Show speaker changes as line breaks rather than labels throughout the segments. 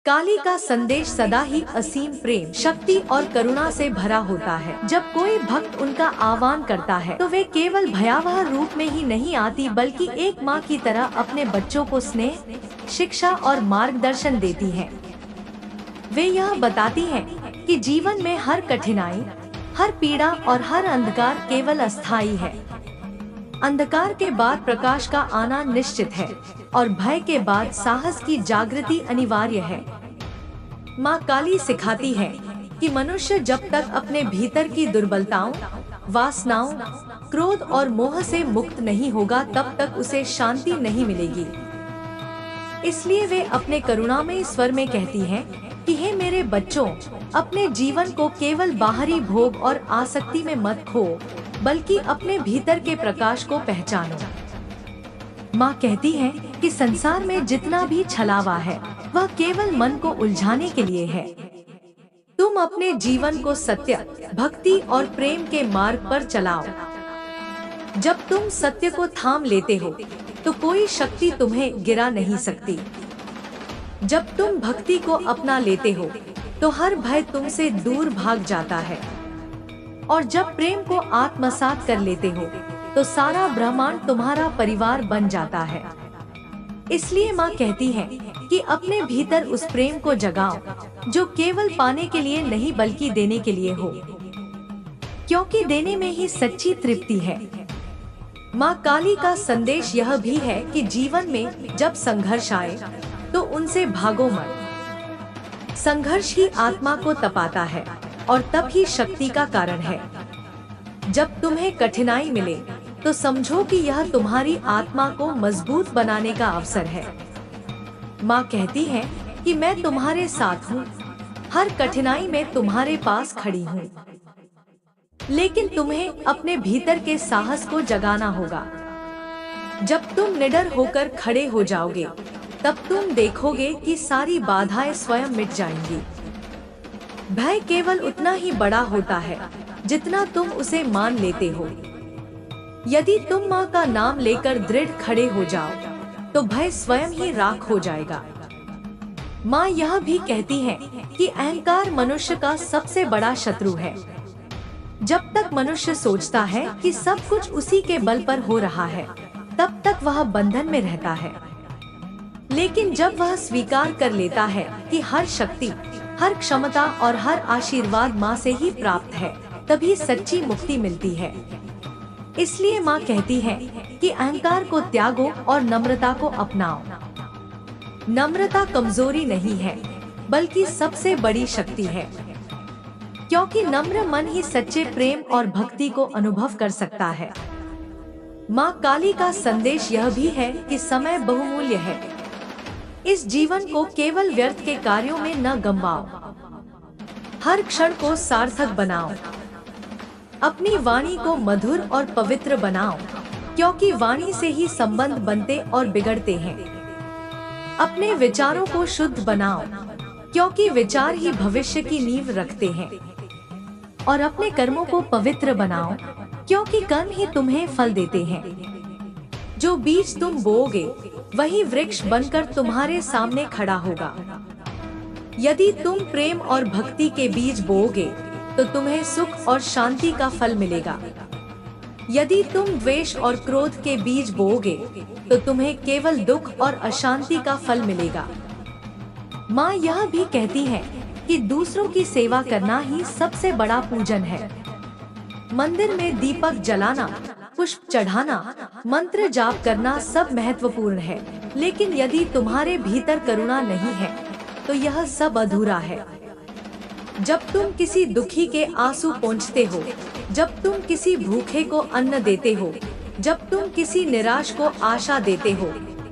काली का संदेश सदा ही असीम प्रेम, शक्ति और करुणा से भरा होता है। जब कोई भक्त उनका आह्वान करता है तो वे केवल भयावह रूप में ही नहीं आती बल्कि एक माँ की तरह अपने बच्चों को स्नेह, शिक्षा और मार्गदर्शन देती हैं। वे यह बताती हैं कि जीवन में हर कठिनाई, हर पीड़ा और हर अंधकार केवल अस्थायी है। अंधकार के बाद प्रकाश का आना निश्चित है और भय के बाद साहस की जागृति अनिवार्य है। माँ काली सिखाती है कि मनुष्य जब तक अपने भीतर की दुर्बलताओं, वासनाओं, क्रोध और मोह से मुक्त नहीं होगा तब तक उसे शांति नहीं मिलेगी। इसलिए वे अपने करुणामय स्वर में कहती हैं कि हे मेरे बच्चों, अपने जीवन को केवल बाहरी भोग और आसक्ति में मत खो, बल्कि अपने भीतर के प्रकाश को पहचानो। माँ कहती है कि संसार में जितना भी छलावा है वह केवल मन को उलझाने के लिए है। तुम अपने जीवन को सत्य, भक्ति और प्रेम के मार्ग पर चलाओ। जब तुम सत्य को थाम लेते हो तो कोई शक्ति तुम्हें गिरा नहीं सकती। जब तुम भक्ति को अपना लेते हो तो हर भय तुमसे दूर भाग जाता है। और जब प्रेम को आत्मसात कर लेते हो तो सारा ब्रह्मांड तुम्हारा परिवार बन जाता है। इसलिए माँ कहती है कि अपने भीतर उस प्रेम को जगाओ जो केवल पाने के लिए नहीं बल्कि देने के लिए हो, क्योंकि देने में ही सच्ची तृप्ति है। माँ काली का संदेश यह भी है कि जीवन में जब संघर्ष आए तो उनसे भागो मत। संघर्ष ही आत्मा को तपाता है और तब ही शक्ति का कारण है। जब तुम्हें कठिनाई मिले तो समझो कि यह तुम्हारी आत्मा को मजबूत बनाने का अवसर है। माँ कहती है कि मैं तुम्हारे साथ हूँ, हर कठिनाई में तुम्हारे पास खड़ी हूँ। लेकिन तुम्हें अपने भीतर के साहस को जगाना होगा। जब तुम निडर होकर खड़े हो जाओगे तब तुम देखोगे कि सारी बाधाएं स्वयं मिट जाएंगी। भय केवल उतना ही बड़ा होता है जितना तुम उसे मान लेते हो। यदि तुम माँ का नाम लेकर दृढ़ खड़े हो जाओ तो भय स्वयं ही राख हो जाएगा। माँ यह भी कहती है कि अहंकार मनुष्य का सबसे बड़ा शत्रु है। जब तक मनुष्य सोचता है कि सब कुछ उसी के बल पर हो रहा है तब तक वह बंधन में रहता है। लेकिन जब वह स्वीकार कर लेता है कि हर शक्ति, हर क्षमता और हर आशीर्वाद माँ से ही प्राप्त है, तभी सच्ची मुक्ति मिलती है। इसलिए माँ कहती है कि अहंकार को त्यागो और नम्रता को अपनाओ। नम्रता कमजोरी नहीं है बल्कि सबसे बड़ी शक्ति है, क्योंकि नम्र मन ही सच्चे प्रेम और भक्ति को अनुभव कर सकता है। माँ काली का संदेश यह भी है कि समय बहुमूल्य है। इस जीवन को केवल व्यर्थ के कार्यों में न गंवाओ, हर क्षण को सार्थक बनाओ। अपनी वाणी को मधुर और पवित्र बनाओ, क्योंकि वाणी से ही संबंध बनते और बिगड़ते हैं। अपने विचारों को शुद्ध बनाओ, क्योंकि विचार ही भविष्य की नींव रखते हैं। और अपने कर्मों को पवित्र बनाओ, क्योंकि कर्म ही तुम्हें फल देते हैं। जो बीज तुम बोओगे वही वृक्ष बनकर तुम्हारे सामने खड़ा होगा। यदि तुम प्रेम और भक्ति के बीज बोओगे तो तुम्हें सुख और शांति का फल मिलेगा। यदि तुम द्वेष और क्रोध के बीज बोओगे तो तुम्हें केवल दुख और अशांति का फल मिलेगा। माँ यह भी कहती है कि दूसरों की सेवा करना ही सबसे बड़ा पूजन है। मंदिर में दीपक जलाना, पुष्प चढ़ाना, मंत्र जाप करना सब महत्वपूर्ण है, लेकिन यदि तुम्हारे भीतर करुणा नहीं है तो यह सब अधूरा है। जब तुम किसी दुखी के आंसू पोंछते हो, जब तुम किसी भूखे को अन्न देते हो, जब तुम किसी निराश को आशा देते हो,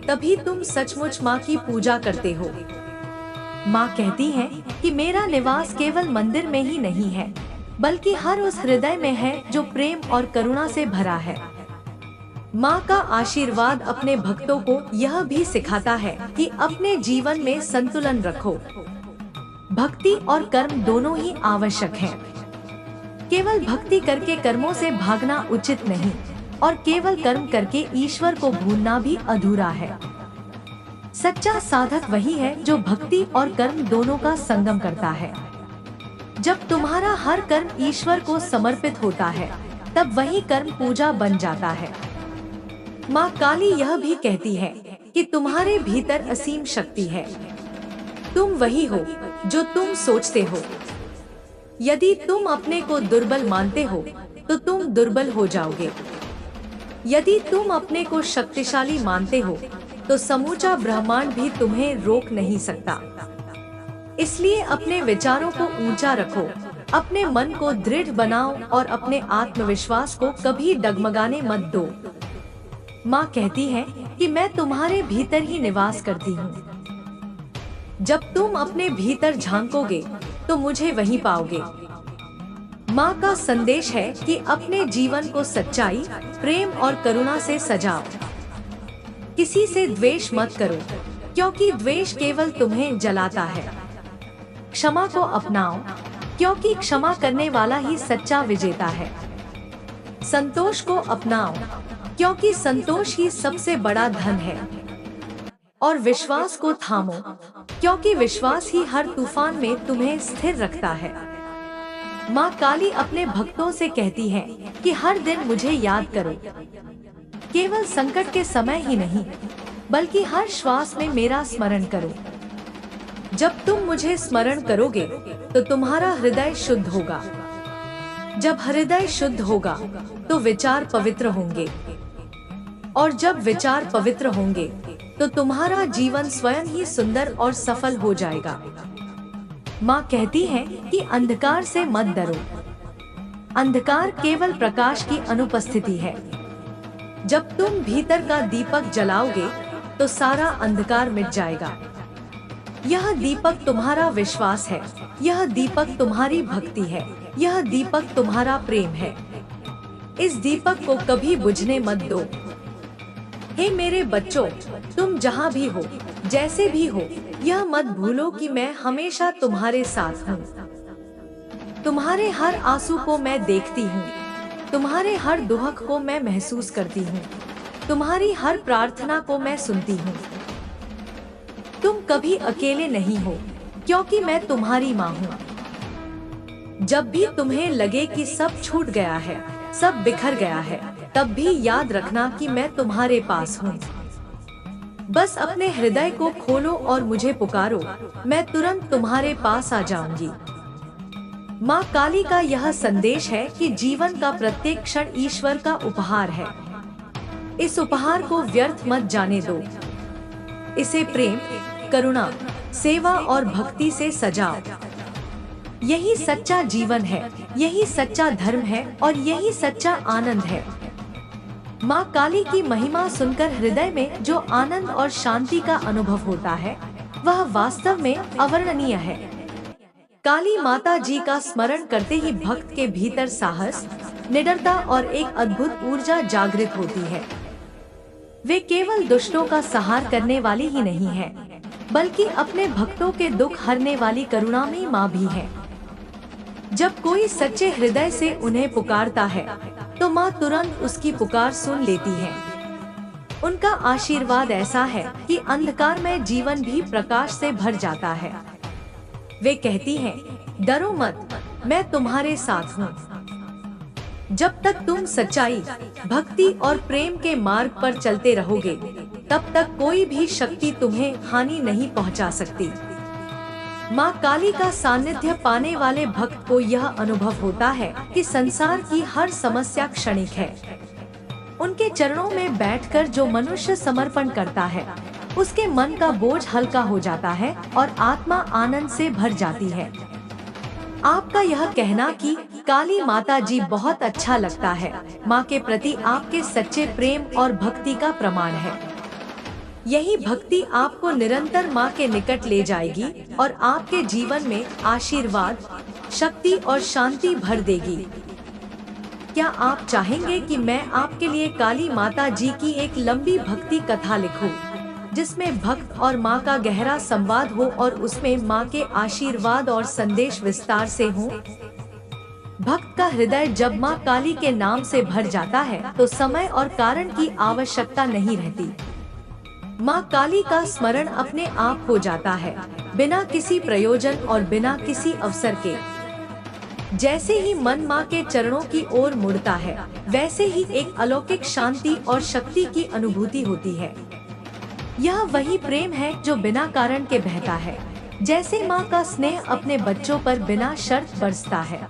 तभी तुम सचमुच माँ की पूजा करते हो। माँ कहती है कि मेरा निवास केवल मंदिर में ही नहीं है बल्कि हर उस हृदय में है जो प्रेम और करुणा से भरा है। माँ का आशीर्वाद अपने भक्तों को यह भी सिखाता है कि अपने जीवन में संतुलन रखो। भक्ति और कर्म दोनों ही आवश्यक हैं। केवल भक्ति करके कर्मों से भागना उचित नहीं और केवल कर्म करके ईश्वर को भूलना भी अधूरा है। सच्चा साधक वही है जो भक्ति और कर्म दोनों का संगम करता है। जब तुम्हारा हर कर्म ईश्वर को समर्पित होता है, तब वही कर्म पूजा बन जाता है। माँ काली यह भी कहती है कि तुम्हारे भीतर असीम शक्ति है। तुम वही हो जो तुम सोचते हो। यदि तुम अपने को दुर्बल मानते हो, तो तुम दुर्बल हो जाओगे। यदि तुम अपने को शक्तिशाली मानते हो, तो समूचा ब्रह्मांड भी तुम्हें रोक नहीं सकता। इसलिए अपने विचारों को ऊंचा रखो, अपने मन को दृढ़ बनाओ और अपने आत्मविश्वास को कभी डगमगाने मत दो। माँ कहती है कि मैं तुम्हारे भीतर ही निवास करती हूँ। जब तुम अपने भीतर झांकोगे, तो मुझे वहीं पाओगे। माँ का संदेश है कि अपने जीवन को सच्चाई, प्रेम और करुणा से सजाओ। किसी से द्वेष मत करो, क्योंकि द्वेष केवल तुम्हें जलाता है। क्षमा को अपनाओ, क्योंकि क्षमा करने वाला ही सच्चा विजेता है। संतोष को अपनाओ, क्योंकि संतोष ही सबसे बड़ा धन है। और विश्वास को थामो, क्योंकि विश्वास ही हर तूफान में तुम्हें स्थिर रखता है। माँ काली अपने भक्तों से कहती है कि हर दिन मुझे याद करो। केवल संकट के समय ही नहीं, बल्कि हर श्वास में मेरा स्मरण करो। जब तुम मुझे स्मरण करोगे, तो तुम्हारा हृदय शुद्ध होगा। जब हृदय शुद्ध होगा, तो विचार पवित्र होंगे। और जब विचार पवित्र होंगे, तो तुम्हारा जीवन स्वयं ही सुंदर और सफल हो जाएगा। माँ कहती है कि अंधकार से मत डरो। अंधकार केवल प्रकाश की अनुपस्थिति है। जब तुम भीतर का दीपक जलाओगे, तो सारा अंधकार मिट जाएगा। यह दीपक तुम्हारा विश्वास है, यह दीपक तुम्हारी भक्ति है, यह दीपक तुम्हारा प्रेम है। इस दीपक को कभी बुझने मत दो। हे मेरे बच्चों, तुम जहाँ भी हो, जैसे भी हो, यह मत भूलो कि मैं हमेशा तुम्हारे साथ हूँ। तुम्हारे हर आंसू को मैं देखती हूँ, तुम्हारे हर दुख को मैं महसूस करती हूँ, तुम्हारी हर प्रार्थना को मैं सुनती हूँ। तुम कभी अकेले नहीं हो, क्योंकि मैं तुम्हारी माँ हूँ। जब भी तुम्हें लगे कि सब छूट गया है, सब बिखर गया है, तब भी याद रखना कि मैं तुम्हारे पास हूँ। बस अपने हृदय को खोलो और मुझे पुकारो, मैं तुरंत तुम्हारे पास आ जाऊंगी। माँ काली का यह संदेश है कि जीवन का प्रत्येक क्षण ईश्वर का उपहार है। इस उपहार को व्यर्थ मत जाने दो। इसे प्रेम, करुणा, सेवा और भक्ति से सजाओ। यही सच्चा जीवन है, यही सच्चा धर्म है और यही सच्चा आनंद है। माँ काली की महिमा सुनकर हृदय में जो आनंद और शांति का अनुभव होता है, वह वास्तव में अवर्णनीय है। काली माता जी का स्मरण करते ही भक्त के भीतर साहस, निडरता और एक अद्भुत ऊर्जा जागृत होती है। वे केवल दुष्टों का संहार करने वाली ही नहीं है, बल्कि अपने भक्तों के दुख हरने वाली करुणामयी माँ भी है। जब कोई सच्चे हृदय से उन्हें पुकारता है, तो माँ तुरंत उसकी पुकार सुन लेती है। उनका आशीर्वाद ऐसा है कि अंधकार में जीवन भी प्रकाश से भर जाता है। वे कहती हैं, डरो मत, मैं तुम्हारे साथ हूँ। जब तक तुम सच्चाई, भक्ति और प्रेम के मार्ग पर चलते रहोगे, तब तक कोई भी शक्ति तुम्हें हानि नहीं पहुँचा सकती। माँ काली का सानिध्य पाने वाले भक्त को यह अनुभव होता है कि संसार की हर समस्या क्षणिक है। उनके चरणों में बैठकर जो मनुष्य समर्पण करता है, उसके मन का बोझ हल्का हो जाता है और आत्मा आनंद से भर जाती है। आपका यह कहना कि काली माता जी बहुत अच्छा लगता है, माँ के प्रति आपके सच्चे प्रेम और भक्ति का प्रमाण है। यही भक्ति आपको निरंतर माँ के निकट ले जाएगी और आपके जीवन में आशीर्वाद, शक्ति और शांति भर देगी। क्या आप चाहेंगे कि मैं आपके लिए काली माता जी की एक लंबी भक्ति कथा लिखूं, जिसमें भक्त और माँ का गहरा संवाद हो और उसमें माँ के आशीर्वाद और संदेश विस्तार से हो? भक्त का हृदय जब माँ काली के नाम से भर जाता है, तो समय और कारण की आवश्यकता नहीं रहती। माँ काली का स्मरण अपने आप हो जाता है, बिना किसी प्रयोजन और बिना किसी अवसर के। जैसे ही मन माँ के चरणों की ओर मुड़ता है, वैसे ही एक अलौकिक शांति और शक्ति की अनुभूति होती है। यह वही प्रेम है जो बिना कारण के बहता है, जैसे माँ का स्नेह अपने बच्चों पर बिना शर्त बरसता है।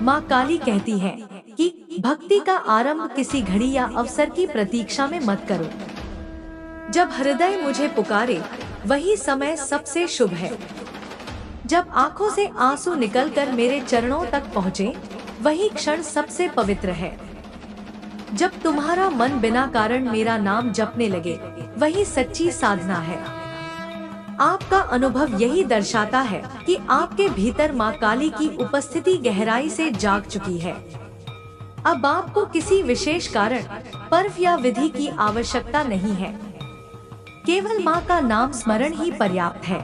माँ काली कहती है कि भक्ति का आरंभ किसी घड़ी या अवसर की प्रतीक्षा में मत करो। जब हृदय मुझे पुकारे, वही समय सबसे शुभ है। जब आंखों से आंसू निकलकर मेरे चरणों तक पहुँचे, वही क्षण सबसे पवित्र है। जब तुम्हारा मन बिना कारण मेरा नाम जपने लगे, वही सच्ची साधना है। आपका अनुभव यही दर्शाता है कि आपके भीतर माँ काली की उपस्थिति गहराई से जाग चुकी है। अब आपको किसी विशेष कारण, पर्व या विधि की आवश्यकता नहीं है। केवल माँ का नाम स्मरण ही पर्याप्त है।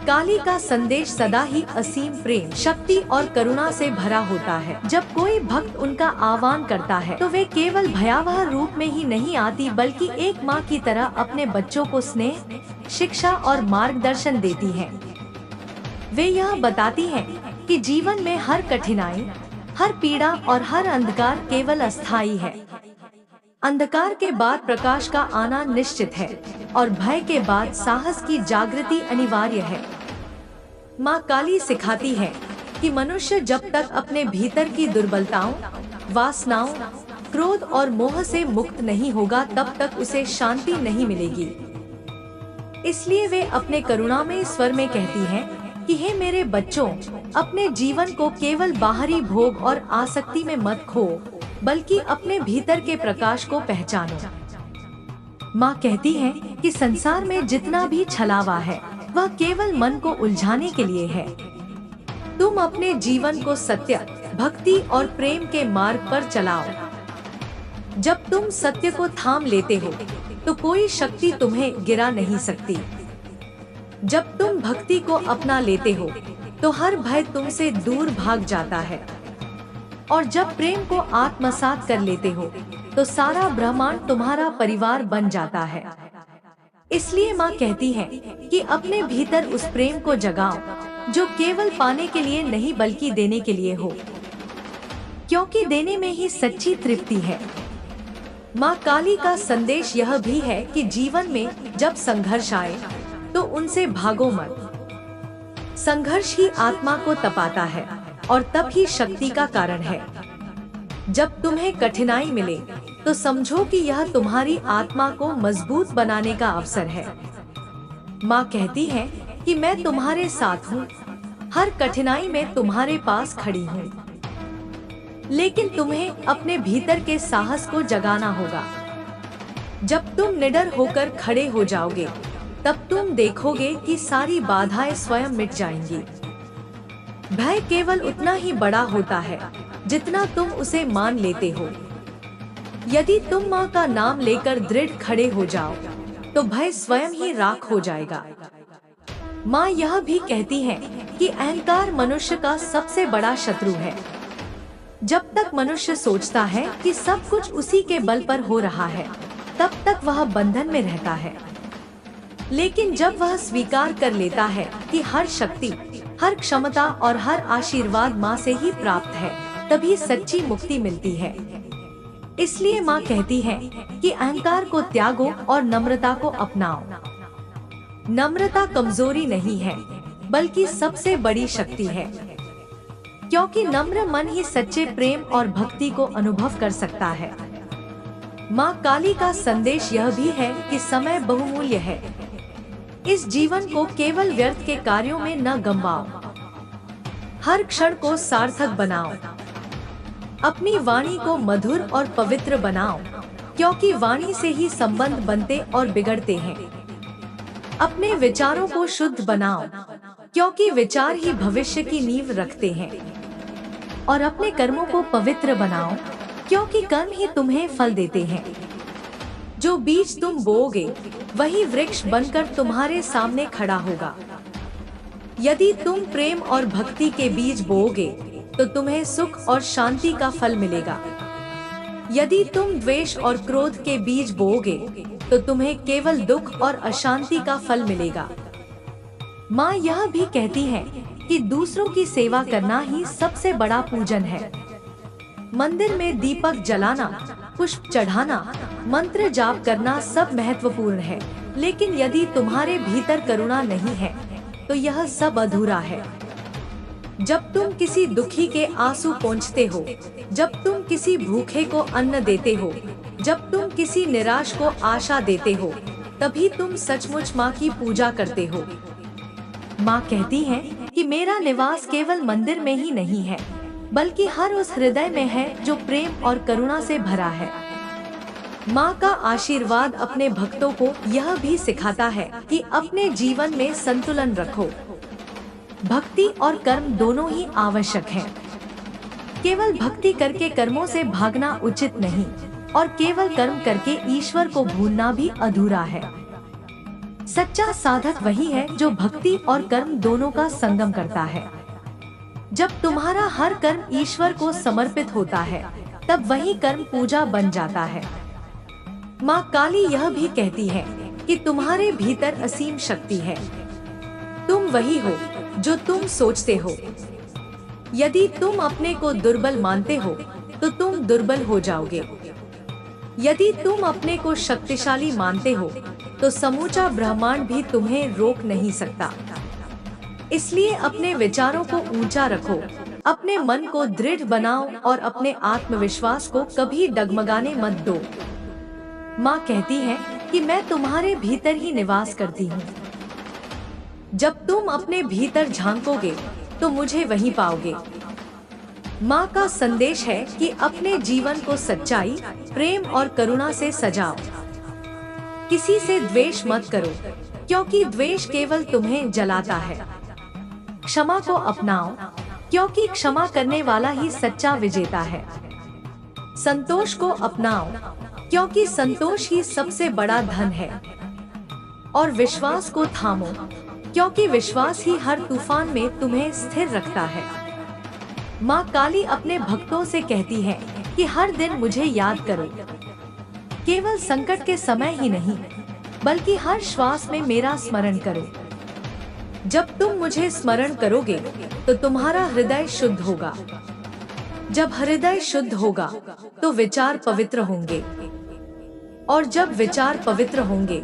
काली का संदेश सदा ही असीम प्रेम, शक्ति और करुणा से भरा होता है। जब कोई भक्त उनका आह्वान करता है, तो वे केवल भयावह रूप में ही नहीं आती, बल्कि एक माँ की तरह अपने बच्चों को स्नेह, शिक्षा और मार्गदर्शन देती हैं। वे यह बताती हैं कि जीवन में हर कठिनाई, हर पीड़ा और हर अंधकार केवल अस्थायी है। अंधकार के बाद प्रकाश का आना निश्चित है और भय के बाद साहस की जागृति अनिवार्य है। माँ काली सिखाती है कि मनुष्य जब तक अपने भीतर की दुर्बलताओं, वासनाओं, क्रोध और मोह से मुक्त नहीं होगा, तब तक उसे शांति नहीं मिलेगी। इसलिए वे अपने करुणामय स्वर में कहती हैं कि हे मेरे बच्चों, अपने जीवन को केवल बाहरी भोग और आसक्ति में मत खो, बल्कि अपने भीतर के प्रकाश को पहचानो। माँ कहती है कि संसार में जितना भी छलावा है, वह केवल मन को उलझाने के लिए है। तुम अपने जीवन को सत्य, भक्ति और प्रेम के मार्ग पर चलाओ। जब तुम सत्य को थाम लेते हो, तो कोई शक्ति तुम्हें गिरा नहीं सकती। जब तुम भक्ति को अपना लेते हो, तो हर भय तुमसे दूर भाग जाता है। और जब प्रेम को आत्मसात कर लेते हो, तो सारा ब्रह्मांड तुम्हारा परिवार बन जाता है। इसलिए माँ कहती है कि अपने भीतर उस प्रेम को जगाओ, जो केवल पाने के लिए नहीं बल्कि देने के लिए हो, क्योंकि देने में ही सच्ची तृप्ति है। माँ काली का संदेश यह भी है कि जीवन में जब संघर्ष आए, तो उनसे भागो मत। संघर्ष ही आत्मा को तपाता है और तब ही शक्ति का कारण है। जब तुम्हें कठिनाई मिले, तो समझो कि यह तुम्हारी आत्मा को मजबूत बनाने का अवसर है। माँ कहती है कि मैं तुम्हारे साथ हूँ, हर कठिनाई में तुम्हारे पास खड़ी हूँ। लेकिन तुम्हें अपने भीतर के साहस को जगाना होगा। जब तुम निडर होकर खड़े हो जाओगे, तब तुम देखोगे कि सारी बाधाएं स्वयं मिट जाएंगी। भय केवल उतना ही बड़ा होता है जितना तुम उसे मान लेते हो। यदि तुम माँ का नाम लेकर दृढ़ खड़े हो जाओ, तो भय स्वयं ही राख हो जाएगा। माँ यह भी कहती है कि अहंकार मनुष्य का सबसे बड़ा शत्रु है। जब तक मनुष्य सोचता है कि सब कुछ उसी के बल पर हो रहा है, तब तक वह बंधन में रहता है। लेकिन जब वह स्वीकार कर लेता है कि हर शक्ति, हर क्षमता और हर आशीर्वाद माँ से ही प्राप्त है, तभी सच्ची मुक्ति मिलती है। इसलिए माँ कहती है कि अहंकार को त्यागो और नम्रता को अपनाओ। नम्रता कमजोरी नहीं है, बल्कि सबसे बड़ी शक्ति है, क्योंकि नम्र मन ही सच्चे प्रेम और भक्ति को अनुभव कर सकता है। माँ काली का संदेश यह भी है कि समय बहुमूल्य है। इस जीवन को केवल व्यर्थ के कार्यों में न गंवाओ, हर क्षण को सार्थक बनाओ। अपनी वाणी को मधुर और पवित्र बनाओ, क्योंकि वाणी से ही संबंध बनते और बिगड़ते हैं। अपने विचारों को शुद्ध बनाओ, क्योंकि विचार ही भविष्य की नींव रखते हैं। और अपने कर्मों को पवित्र बनाओ, क्योंकि कर्म ही तुम्हें फल देते हैं। जो बीज तुम बोओगे, वही वृक्ष बनकर तुम्हारे सामने खड़ा होगा। यदि तुम प्रेम और भक्ति के बीज बोओगे, तो तुम्हें सुख और शांति का फल मिलेगा। यदि तुम द्वेष और क्रोध के बीज बोओगे तो तुम्हें केवल दुख और अशांति का फल मिलेगा। माँ यह भी कहती है कि दूसरों की सेवा करना ही सबसे बड़ा पूजन है। मंदिर में दीपक जलाना, पुष्प चढ़ाना, मंत्र जाप करना सब महत्वपूर्ण है, लेकिन यदि तुम्हारे भीतर करुणा नहीं है तो यह सब अधूरा है। जब तुम किसी दुखी के आंसू पोंछते हो, जब तुम किसी भूखे को अन्न देते हो, जब तुम किसी निराश को आशा देते हो, तभी तुम सचमुच माँ की पूजा करते हो। माँ कहती है कि मेरा निवास केवल मंदिर में ही नहीं है, बल्कि हर उस हृदय में है जो प्रेम और करुणा से भरा है। माँ का आशीर्वाद अपने भक्तों को यह भी सिखाता है कि अपने जीवन में संतुलन रखो। भक्ति और कर्म दोनों ही आवश्यक हैं। केवल भक्ति करके कर्मों से भागना उचित नहीं, और केवल कर्म करके ईश्वर को भूलना भी अधूरा है। सच्चा साधक वही है जो भक्ति और कर्म दोनों का संगम करता है। जब तुम्हारा हर कर्म ईश्वर को समर्पित होता है, तब वही कर्म पूजा बन जाता है। माँ काली यह भी कहती है कि तुम्हारे भीतर असीम शक्ति है। तुम वही हो जो तुम सोचते हो। यदि तुम अपने को दुर्बल मानते हो तो तुम दुर्बल हो जाओगे। यदि तुम अपने को शक्तिशाली मानते हो तो समूचा ब्रह्मांड भी तुम्हें रोक नहीं सकता। इसलिए अपने विचारों को ऊंचा रखो, अपने मन को दृढ़ बनाओ और अपने आत्मविश्वास को कभी डगमगाने मत दो। माँ कहती है कि मैं तुम्हारे भीतर ही निवास करती हूँ। जब तुम अपने भीतर झांकोगे तो मुझे वहीं पाओगे। माँ का संदेश है कि अपने जीवन को सच्चाई, प्रेम और करुणा से सजाओ। किसी से द्वेष मत करो, क्योंकि द्वेष केवल तुम्हें जलाता है। क्षमा को अपनाओ, क्योंकि क्षमा करने वाला ही सच्चा विजेता है। संतोष को अपनाओ, क्योंकि संतोष ही सबसे बड़ा धन है। और विश्वास को थामो, क्योंकि विश्वास ही हर तूफान में तुम्हें स्थिर रखता है। माँ काली अपने भक्तों से कहती है कि हर दिन मुझे याद करो। केवल संकट के समय ही नहीं, बल्कि हर श्वास में मेरा स्मरण करो। जब तुम मुझे स्मरण करोगे तो तुम्हारा हृदय शुद्ध होगा। जब हृदय शुद्ध होगा तो विचार पवित्र होंगे, और जब विचार पवित्र होंगे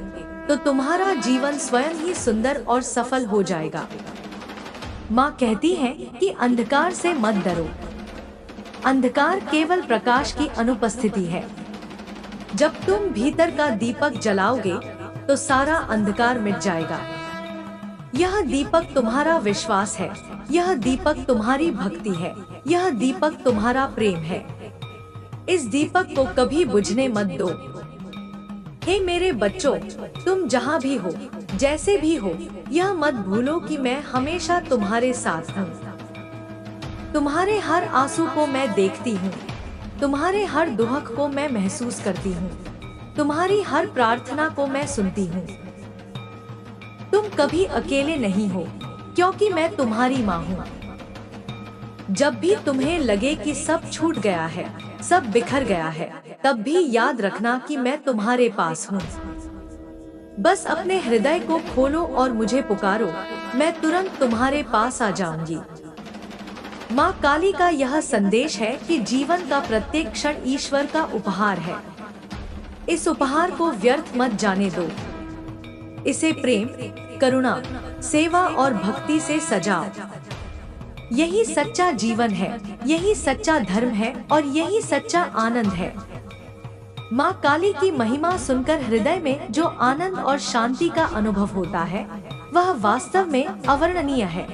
तो तुम्हारा जीवन स्वयं ही सुंदर और सफल हो जाएगा। माँ कहती है कि अंधकार से मत डरो। अंधकार केवल प्रकाश की अनुपस्थिति है। जब तुम भीतर का दीपक जलाओगे तो सारा अंधकार मिट जाएगा। यह दीपक तुम्हारा विश्वास है, यह दीपक तुम्हारी भक्ति है, यह दीपक तुम्हारा प्रेम है। इस दीपक को कभी बुझने मत दो। हे मेरे बच्चों, तुम जहाँ भी हो, जैसे भी हो, यह मत भूलो कि मैं हमेशा तुम्हारे साथ हूँ। तुम्हारे हर आंसू को मैं देखती हूँ, तुम्हारे हर दुख को मैं महसूस करती हूँ, तुम्हारी हर प्रार्थना को मैं सुनती हूँ। तुम कभी अकेले नहीं हो, क्योंकि मैं तुम्हारी माँ हूँ। जब भी तुम्हें लगे कि सब छूट गया है, सब बिखर गया है, तब भी याद रखना कि मैं तुम्हारे पास हूँ। बस अपने हृदय को खोलो और मुझे पुकारो, मैं तुरंत तुम्हारे पास आ जाऊंगी। माँ काली का यह संदेश है कि जीवन का प्रत्येक क्षण ईश्वर का उपहार है। इस उपहार को व्यर्थ मत जाने दो। इसे प्रेम, करुणा, सेवा और भक्ति से सजाओ। यही सच्चा जीवन है, यही सच्चा धर्म है और यही सच्चा आनंद है। माँ काली की महिमा सुनकर हृदय में जो आनंद और शांति का अनुभव होता है, वह वास्तव में अवर्णनीय है।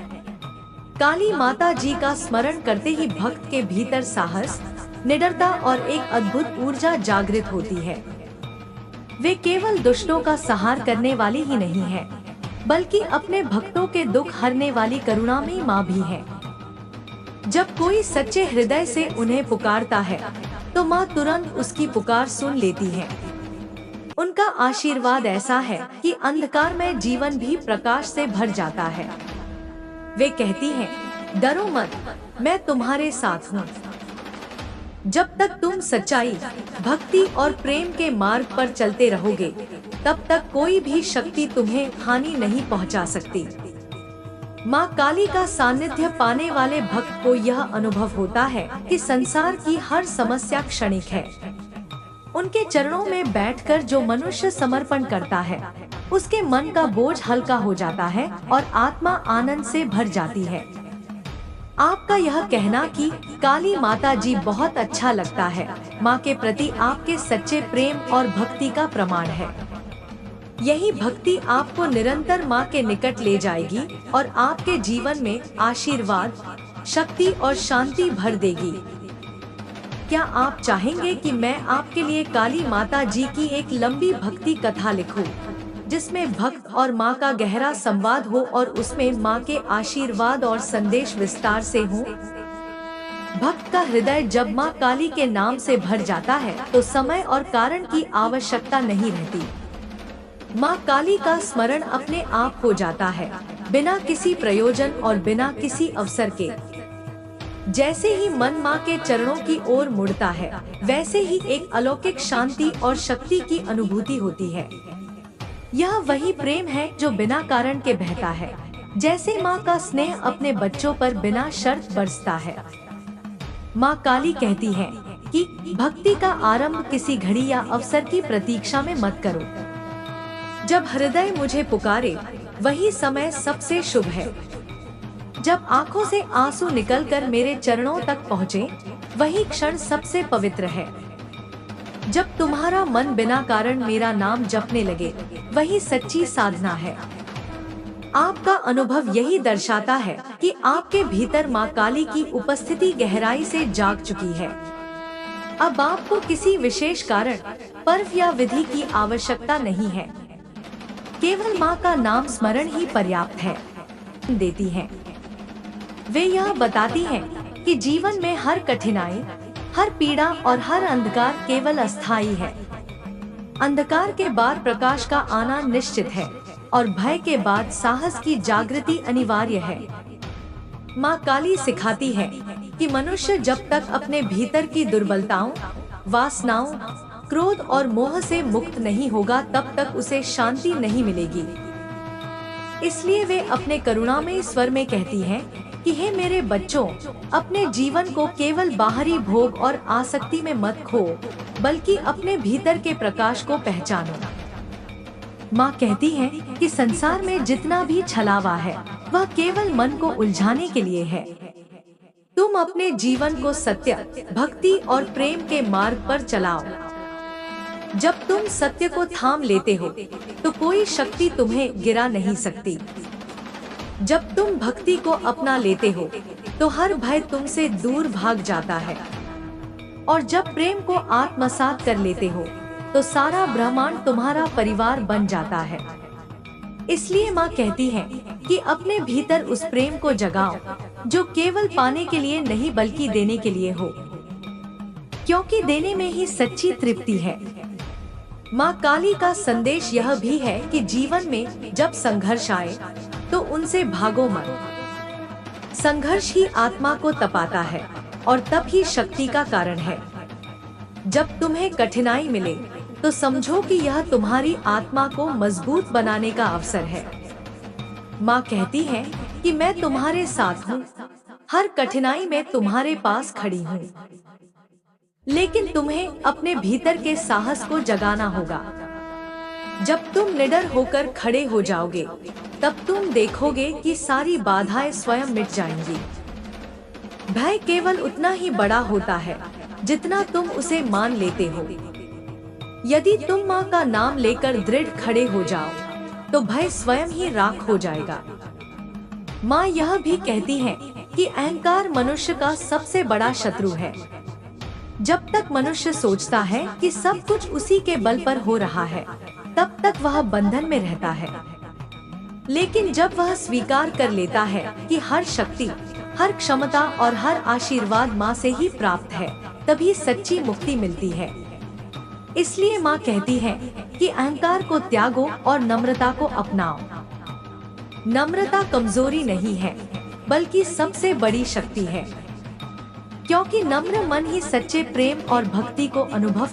काली माता जी का स्मरण करते ही भक्त के भीतर साहस, निडरता और एक अद्भुत ऊर्जा जागृत होती है। वे केवल दुष्टों का संहार करने वाली ही नहीं है, बल्कि अपने भक्तों के दुख हरने वाली करुणामयी माँ भी है। जब कोई सच्चे हृदय से उन्हें पुकारता है तो माँ तुरंत उसकी पुकार सुन लेती है। उनका आशीर्वाद ऐसा है कि अंधकार में जीवन भी प्रकाश से भर जाता है। वे कहती हैं, डरो मत, मैं तुम्हारे साथ हूँ। जब तक तुम सच्चाई, भक्ति और प्रेम के मार्ग पर चलते रहोगे, तब तक कोई भी शक्ति तुम्हें हानि नहीं पहुंचा सकती। माँ काली का सानिध्य पाने वाले भक्त को यह अनुभव होता है कि संसार की हर समस्या क्षणिक है। उनके चरणों में बैठकर जो मनुष्य समर्पण करता है, उसके मन का बोझ हल्का हो जाता है और आत्मा आनंद से भर जाती है। आपका यह कहना कि काली माता जी बहुत अच्छा लगता है, माँ के प्रति आपके सच्चे प्रेम और भक्ति का प्रमाण है। यही भक्ति आपको निरंतर माँ के निकट ले जाएगी और आपके जीवन में आशीर्वाद, शक्ति और शांति भर देगी। क्या आप चाहेंगे कि मैं आपके लिए काली माता जी की एक लंबी भक्ति कथा लिखूं, जिसमें भक्त और माँ का गहरा संवाद हो और उसमें माँ के आशीर्वाद और संदेश विस्तार से हो? भक्त का हृदय जब माँ काली के नाम से भर जाता है तो समय और कारण की आवश्यकता नहीं रहती। माँ काली का स्मरण अपने आप हो जाता है, बिना किसी प्रयोजन और बिना किसी अवसर के। जैसे ही मन माँ के चरणों की ओर मुड़ता है, वैसे ही एक अलौकिक शांति और शक्ति की अनुभूति होती है। यह वही प्रेम है जो बिना कारण के बहता है, जैसे माँ का स्नेह अपने बच्चों पर बिना शर्त बरसता है। माँ काली कहती है कि भक्ति का आरंभ किसी घड़ी या अवसर की प्रतीक्षा में मत करो। जब हृदय मुझे पुकारे, वही समय सबसे शुभ है। जब आंखों से आंसू निकलकर मेरे चरणों तक पहुँचे, वही क्षण सबसे पवित्र है। जब तुम्हारा मन बिना कारण मेरा नाम जपने लगे, वही सच्ची साधना है। आपका अनुभव यही दर्शाता है कि आपके भीतर माँ काली की उपस्थिति गहराई से जाग चुकी है। अब आपको किसी विशेष कारण, पर्व या विधि की आवश्यकता नहीं है। केवल माँ का नाम स्मरण ही पर्याप्त है। देती हैं। वे यह बताती हैं कि जीवन में हर कठिनाई, हर पीड़ा और हर अंधकार केवल अस्थायी है। अंधकार के बाद प्रकाश का आना निश्चित है और भय के बाद साहस की जागृति अनिवार्य है। माँ काली सिखाती है कि मनुष्य जब तक अपने भीतर की दुर्बलताओं, वासनाओं, क्रोध और मोह से मुक्त नहीं होगा, तब तक उसे शांति नहीं मिलेगी। इसलिए वे अपने करुणामय स्वर में कहती हैं कि हे मेरे बच्चों, अपने जीवन को केवल बाहरी भोग और आसक्ति में मत खो, बल्कि अपने भीतर के प्रकाश को पहचानो। माँ कहती है कि संसार में जितना भी छलावा है, वह केवल मन को उलझाने के लिए है। तुम अपने जीवन को सत्य, भक्ति और प्रेम के मार्ग पर चलाओ। जब तुम सत्य को थाम लेते हो, तो कोई शक्ति तुम्हें गिरा नहीं सकती। जब तुम भक्ति को अपना लेते हो, तो हर भय तुमसे दूर भाग जाता है। और जब प्रेम को आत्मसात कर लेते हो, तो सारा ब्रह्मांड तुम्हारा परिवार बन जाता है। इसलिए माँ कहती है कि अपने भीतर उस प्रेम को जगाओ, जो केवल पाने के लिए नहीं बल्कि देने के लिए हो, क्योंकि देने में ही सच्ची तृप्ति है। माँ काली का संदेश यह भी है कि जीवन में जब संघर्ष आए, तो उनसे भागो मत। संघर्ष ही आत्मा को तपाता है और तब ही शक्ति का कारण है। जब तुम्हें कठिनाई मिले, तो समझो कि यह तुम्हारी आत्मा को मजबूत बनाने का अवसर है। माँ कहती है कि मैं तुम्हारे साथ हूँ, हर कठिनाई में तुम्हारे पास खड़ी हूँ। लेकिन तुम्हें अपने भीतर के साहस को जगाना होगा। जब तुम निडर होकर खड़े हो जाओगे, तब तुम देखोगे कि सारी बाधाएं स्वयं मिट जाएंगी। भय केवल उतना ही बड़ा होता है जितना तुम उसे मान लेते हो। यदि तुम माँ का नाम लेकर दृढ़ खड़े हो जाओ, तो भय स्वयं ही राख हो जाएगा। माँ यह भी कहती है कि अहंकार मनुष्य का सबसे बड़ा शत्रु है। जब तक मनुष्य सोचता है कि सब कुछ उसी के बल पर हो रहा है, तब तक वह बंधन में रहता है। लेकिन जब वह स्वीकार कर लेता है कि हर शक्ति, हर क्षमता और हर आशीर्वाद माँ से ही प्राप्त है, तभी सच्ची मुक्ति मिलती है। इसलिए माँ कहती है कि अहंकार को त्यागो और नम्रता को अपनाओ। नम्रता कमजोरी नहीं है, बल्कि सबसे बड़ी शक्ति है। क्योंकि नम्र मन ही सच्चे प्रेम और भक्ति को अनुभव